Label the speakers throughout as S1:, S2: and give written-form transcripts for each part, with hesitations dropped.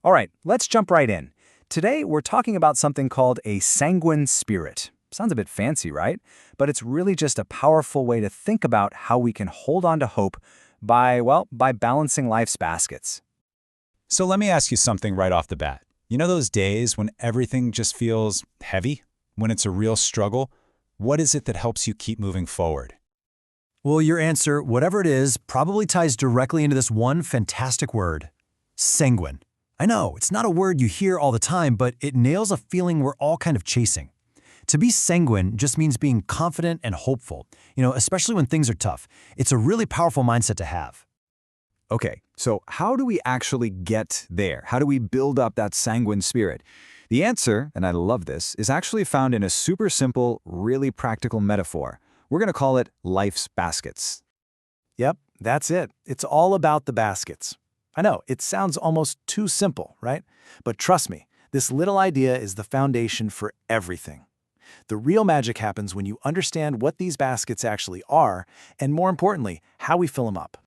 S1: All right, let's jump right in. Today, we're talking about something called a sanguine spirit. Sounds a bit fancy, right? But it's really just a powerful way to think about how we can hold on to hope by balancing life's baskets.
S2: So let me ask you something right off the bat. You know those days when everything just feels heavy? When it's a real struggle? What is it that helps you keep moving forward?
S3: Well, your answer, whatever it is, probably ties directly into this one fantastic word: sanguine. I know, it's not a word you hear all the time, but it nails a feeling we're all kind of chasing. To be sanguine just means being confident and hopeful, especially when things are tough. It's a really powerful mindset to have.
S1: Okay, so how do we actually get there? How do we build up that sanguine spirit? The answer, and I love this, is actually found in a super simple, really practical metaphor. We're going to call it life's baskets.
S4: Yep, that's it. It's all about the baskets. I know, it sounds almost too simple, right? But trust me, this little idea is the foundation for everything. The real magic happens when you understand what these baskets actually are, and more importantly, how we fill them up.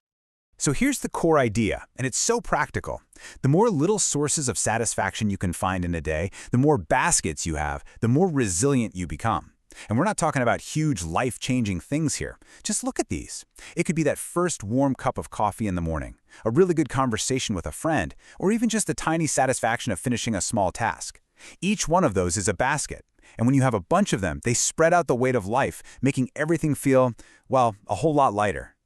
S2: So here's the core idea, and it's so practical. The more little sources of satisfaction you can find in a day, the more baskets you have, the more resilient you become. And we're not talking about huge life-changing things here. Just look at these. It could be that first warm cup of coffee in the morning, a really good conversation with a friend, or even just the tiny satisfaction of finishing a small task. Each one of those is a basket. And when you have a bunch of them, they spread out the weight of life, making everything feel, well, a whole lot lighter.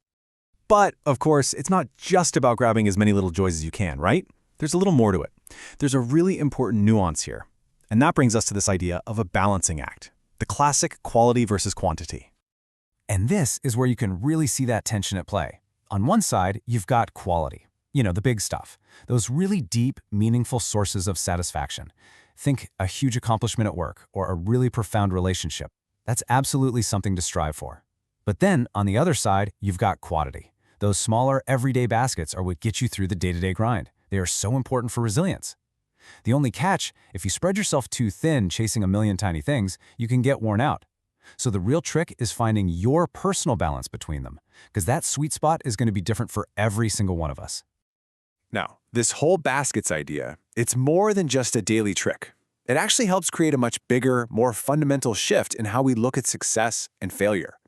S5: But, of course, it's not just about grabbing as many little joys as you can, right? There's a little more to it. There's a really important nuance here. And that brings us to this idea of a balancing act, the classic quality versus quantity.
S3: And this is where you can really see that tension at play. On one side, you've got quality. The big stuff. Those really deep, meaningful sources of satisfaction. Think a huge accomplishment at work or a really profound relationship. That's absolutely something to strive for. But then, on the other side, you've got quantity. Those smaller, everyday baskets are what get you through the day-to-day grind. They are so important for resilience. The only catch, if you spread yourself too thin chasing a million tiny things, you can get worn out. So the real trick is finding your personal balance between them, because that sweet spot is going to be different for every single one of us.
S4: Now, this whole baskets idea, it's more than just a daily trick. It actually helps create a much bigger, more fundamental shift in how we look at success and failure.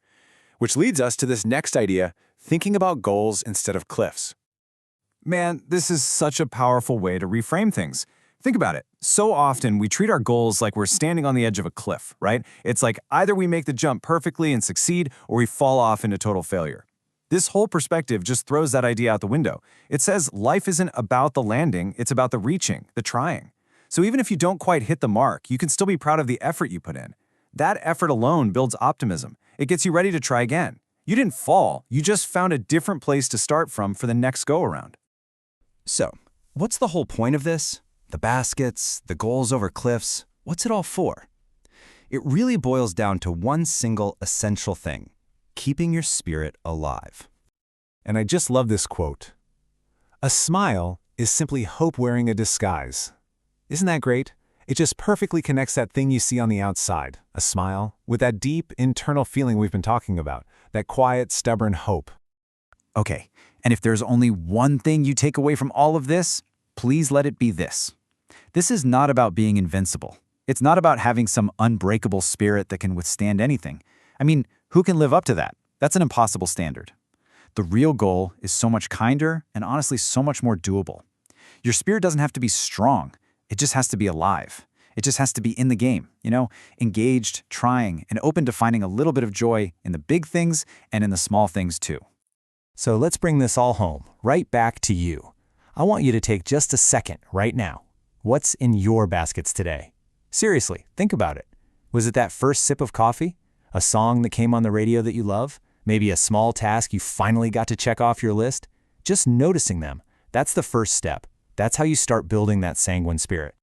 S4: Which leads us to this next idea, thinking about goals instead of cliffs.
S1: Man, this is such a powerful way to reframe things. Think about it. So often we treat our goals like we're standing on the edge of a cliff, right? It's like either we make the jump perfectly and succeed, or we fall off into total failure. This whole perspective just throws that idea out the window. It says life isn't about the landing, it's about the reaching, the trying. So even if you don't quite hit the mark, you can still be proud of the effort you put in. That effort alone builds optimism. It gets you ready to try again. You didn't fall, you just found a different place to start from for the next go-around.
S2: So, what's the whole point of this? The baskets, the goals over cliffs, what's it all for? It really boils down to one single essential thing: keeping your spirit alive.
S5: And I just love this quote. A smile is simply hope wearing a disguise. Isn't that great? It just perfectly connects that thing you see on the outside, a smile, with that deep internal feeling we've been talking about, that quiet, stubborn hope.
S1: Okay, and if there's only one thing you take away from all of this, please let it be this. This is not about being invincible. It's not about having some unbreakable spirit that can withstand anything. I mean, who can live up to that? That's an impossible standard. The real goal is so much kinder and honestly so much more doable. Your spirit doesn't have to be strong. It just has to be alive. It just has to be in the game, engaged, trying, and open to finding a little bit of joy in the big things and in the small things too.
S5: So let's bring this all home, right back to you. I want you to take just a second right now. What's in your baskets today? Seriously, think about it. Was it that first sip of coffee? A song that came on the radio that you love? Maybe a small task you finally got to check off your list? Just noticing them, that's the first step. That's how you start building that sanguine spirit.